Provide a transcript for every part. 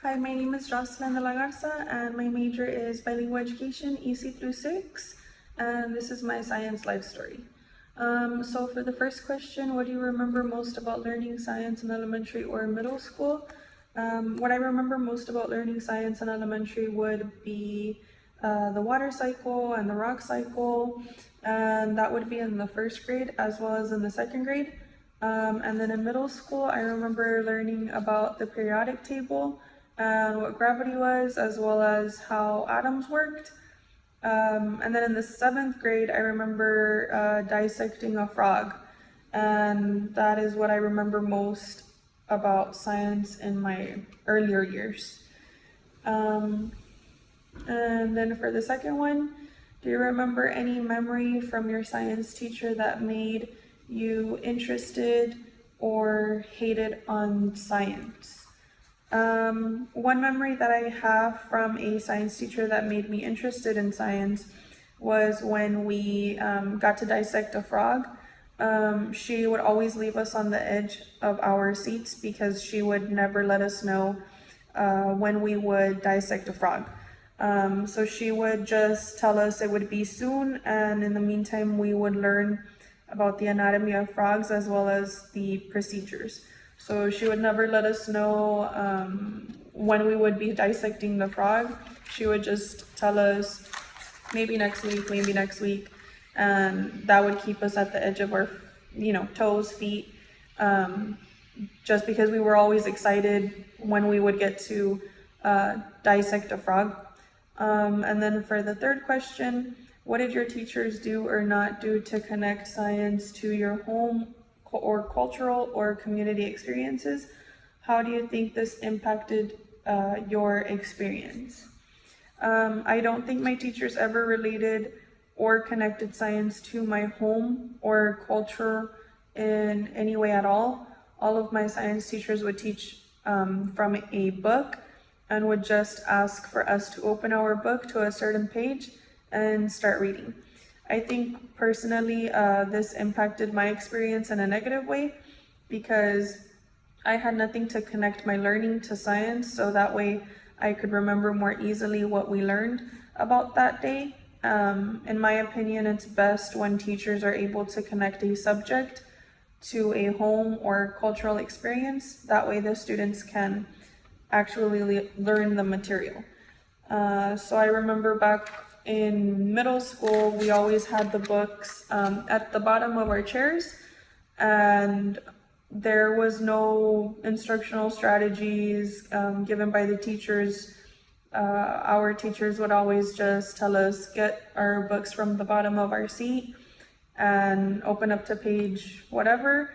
Hi, my name is Jocelyn de la Garza, and my major is Bilingual Education, EC through 6, and this is my science life story. So for the first question, what do you remember most about learning science in elementary or middle school? What I remember most about learning science in elementary would be the water cycle and the rock cycle, and that would be in the first grade as well as in the second grade. And then in middle school, I remember learning about the periodic table and what gravity was, as well as how atoms worked. And then in the seventh grade, I remember dissecting a frog, and that is what I remember most about science in my earlier years. Um, and then for the second one, do you remember any memory from your science teacher that made you interested or hated on science? One memory that I have from a science teacher that made me interested in science was when we got to dissect a frog. She would always leave us on the edge of our seats because she would never let us know when we would dissect a frog. So she would just tell us it would be soon, and in the meantime, we would learn about the anatomy of frogs as well as the procedures. So she would never let us know when we would be dissecting the frog. She would just tell us maybe next week, and that would keep us at the edge of our, toes, feet, just because we were always excited when we would get to dissect a frog. And then for the third question, what did your teachers do or not do to connect science to your home or cultural or community experiences? How do you think this impacted your experience? I don't think my teachers ever related or connected science to my home or culture in any way at all. All of my science teachers would teach from a book and would just ask for us to open our book to a certain page and start reading. I think personally this impacted my experience in a negative way because I had nothing to connect my learning to science, so that way I could remember more easily what we learned about that day. In my opinion, it's best when teachers are able to connect a subject to a home or cultural experience. That way the students can actually learn the material. So I remember back in middle school, we always had the books at the bottom of our chairs, and there was no instructional strategies given by the teachers. Our teachers would always just tell us, get our books from the bottom of our seat and open up to page whatever,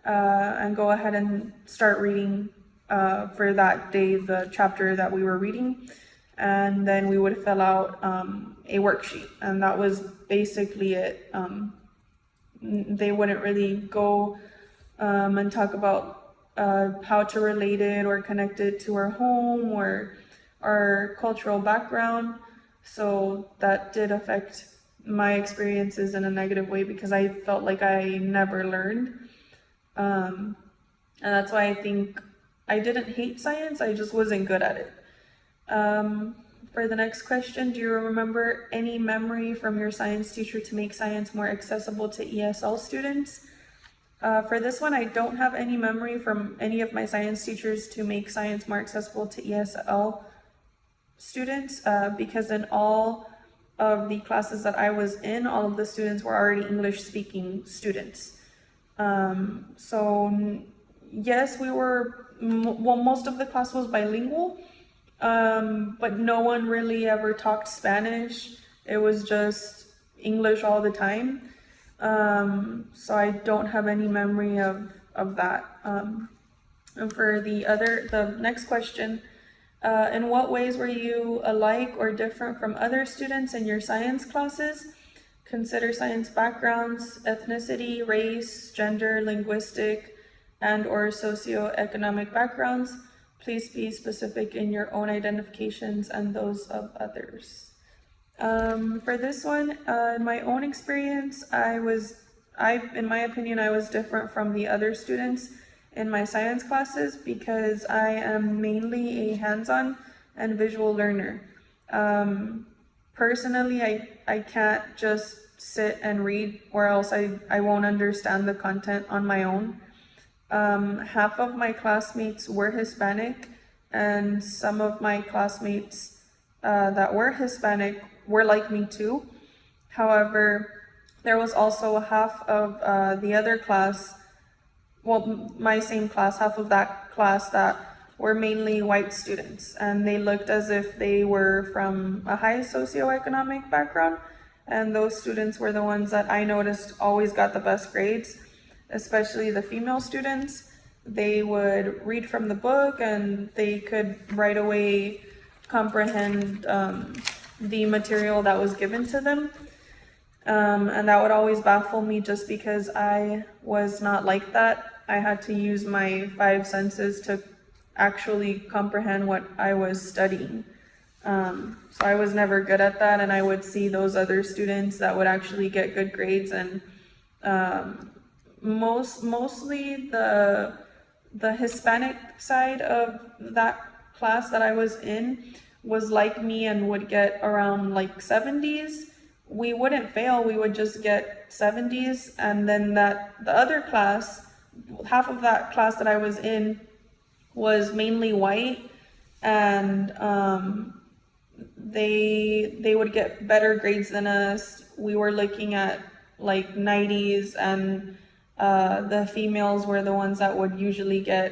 and go ahead and start reading for that day, the chapter that we were reading. And then we would fill out a worksheet, and that was basically it. They wouldn't really go and talk about how to relate it or connect it to our home or our cultural background. So that did affect my experiences in a negative way because I felt like I never learned. And that's why I think I didn't hate science, I just wasn't good at it. For the next question, do you remember any memory from your science teacher to make science more accessible to ESL students? For this one, I don't have any memory from any of my science teachers to make science more accessible to ESL students because in all of the classes that I was in, all of the students were already English-speaking students. So yes, we were, well, most of the class was bilingual, but no one really ever talked Spanish. It was just English all the time. So I don't have any memory of that. And for the next question, in what ways were you alike or different from other students in your science classes? Consider science backgrounds, ethnicity, race, gender, linguistic, and or socioeconomic backgrounds. Please be specific in your own identifications and those of others. For this one, in my own experience, in my opinion, I was different from the other students in my science classes because I am mainly a hands-on and visual learner. Personally, I can't just sit and read, or else I won't understand the content on my own. Half of my classmates were Hispanic, and some of my classmates that were Hispanic were like me too. However, there was also half of the other class, well, my same class, half of that class that were mainly white students, and they looked as if they were from a high socioeconomic background, and those students were the ones that I noticed always got the best grades, especially the female students. They would read from the book and they could right away comprehend the material that was given to them. And that would always baffle me just because I was not like that. I had to use my five senses to actually comprehend what I was studying. So I was never good at that, and I would see those other students that would actually get good grades, and mostly the Hispanic side of that class that I was in was like me and would get around like 70s. We wouldn't fail, we would just get 70s, and then the other class, half of that class that I was in was mainly white, and they would get better grades than us. We were looking at like 90s, and the females were the ones that would usually get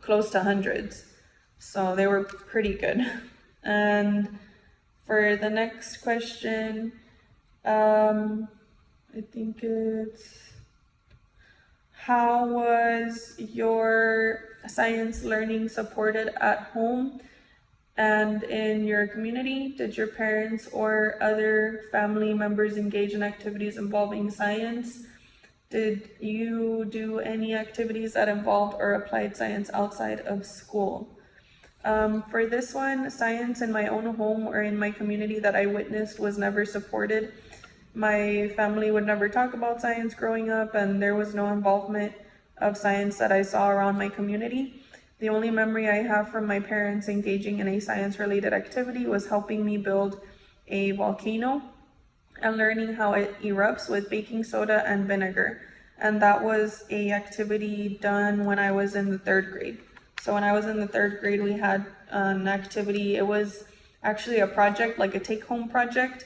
close to hundreds. So they were pretty good. And for the next question, I think it's, how was your science learning supported at home and in your community? Did your parents or other family members engage in activities involving science? Did you do any activities that involved or applied science outside of school? For this one, science in my own home or in my community that I witnessed was never supported. My family would never talk about science growing up, and there was no involvement of science that I saw around my community. The only memory I have from my parents engaging in a science-related activity was helping me build a volcano and learning how it erupts with baking soda and vinegar. And that was a activity done when I was in the 3rd grade. So when I was in the 3rd grade, we had an activity. It was actually a project, like a take-home project,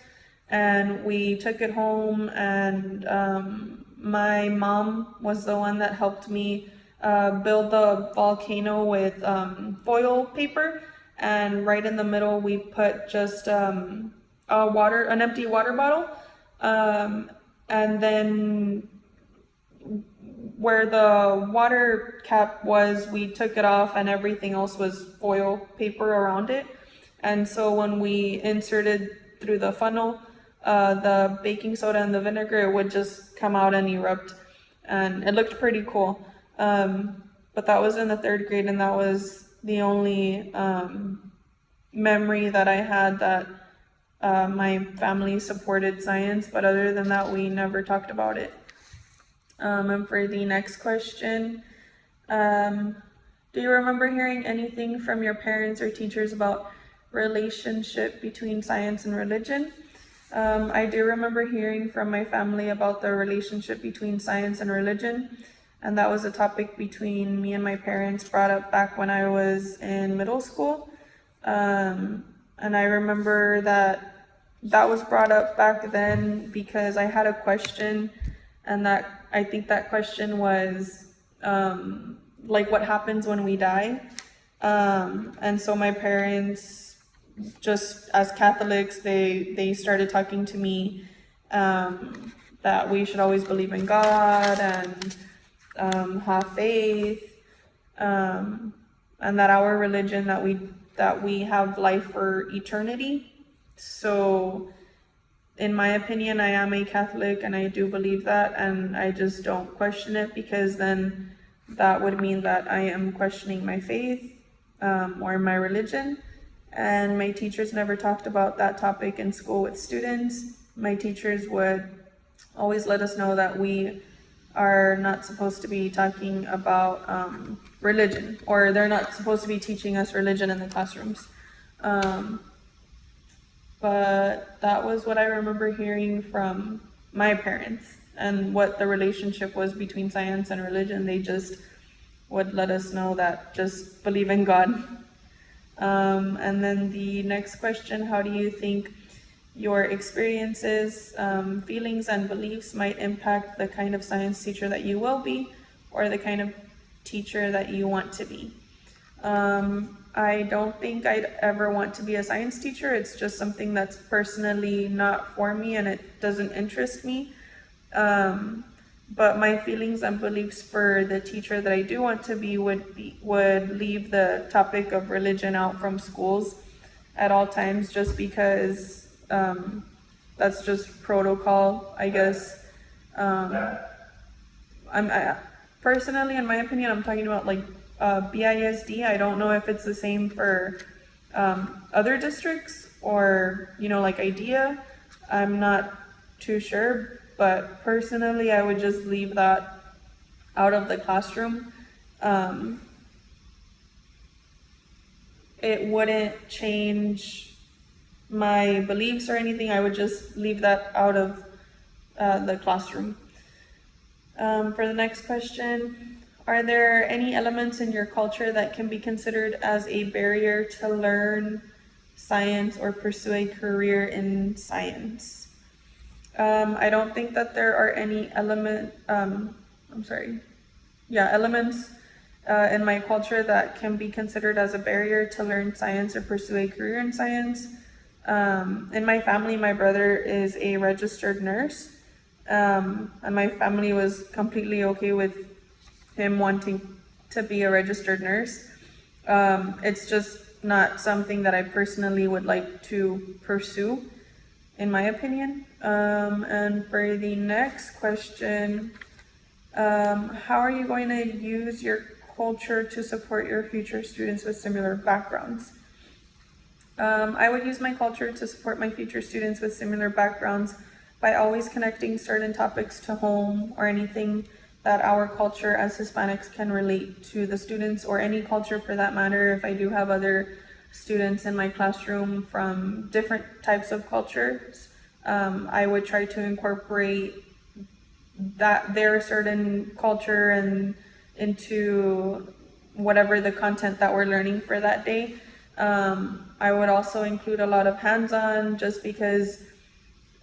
and we took it home, and my mom was the one that helped me build the volcano with foil paper, and right in the middle we put just an empty water bottle, and then where the water cap was, we took it off, and everything else was foil paper around it. And so when we inserted through the funnel the baking soda and the vinegar, it would just come out and erupt, and it looked pretty cool. But that was in the 3rd grade, and that was the only memory that I had that my family supported science, but other than that, we never talked about it. And for the next question, do you remember hearing anything from your parents or teachers about relationship between science and religion? I do remember hearing from my family about the relationship between science and religion, and that was a topic between me and my parents brought up back when I was in middle school. And I remember that was brought up back then because I had a question, and that I think that question was like, what happens when we die? And so my parents, just as Catholics, they started talking to me that we should always believe in God and have faith, and that our religion, that we have life for eternity. So in my opinion, I am a Catholic, and I do believe that, and I just don't question it, because then that would mean that I am questioning my faith or my religion. And my teachers never talked about that topic in school with students. My teachers would always let us know that we are not supposed to be talking about religion, or they're not supposed to be teaching us religion in the classrooms. But that was what I remember hearing from my parents and what the relationship was between science and religion. They just would let us know that just believe in God. And then the next question, how do you think your experiences, feelings, and beliefs might impact the kind of science teacher that you will be, or the kind of teacher that you want to be? I don't think I'd ever want to be a science teacher. It's just something that's personally not for me, and it doesn't interest me. But my feelings and beliefs for the teacher that I do want to be would leave the topic of religion out from schools at all times, just because that's just protocol, I guess. Personally, in my opinion, I'm talking about like BISD. I don't know if it's the same for other districts or, like IDEA. I'm not too sure, but personally, I would just leave that out of the classroom. It wouldn't change my beliefs or anything. I would just leave that out of the classroom. For the next question, are there any elements in your culture that can be considered as a barrier to learn science or pursue a career in science? I don't think that there are any elements in my culture that can be considered as a barrier to learn science or pursue a career in science. In my family, my brother is a registered nurse, and my family was completely okay with him wanting to be a registered nurse. It's just not something that I personally would like to pursue, in my opinion. And for the next question, how are you going to use your culture to support your future students with similar backgrounds? I would use my culture to support my future students with similar backgrounds by always connecting certain topics to home, or anything that our culture as Hispanics can relate to the students, or any culture for that matter. If I do have other students in my classroom from different types of cultures, I would try to incorporate their certain culture and into whatever the content that we're learning for that day. I would also include a lot of hands-on, just because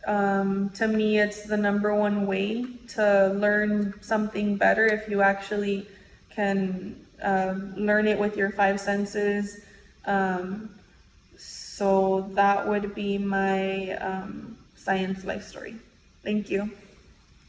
to me it's the number one way to learn something better, if you actually can learn it with your five senses. So that would be my science life story. Thank you.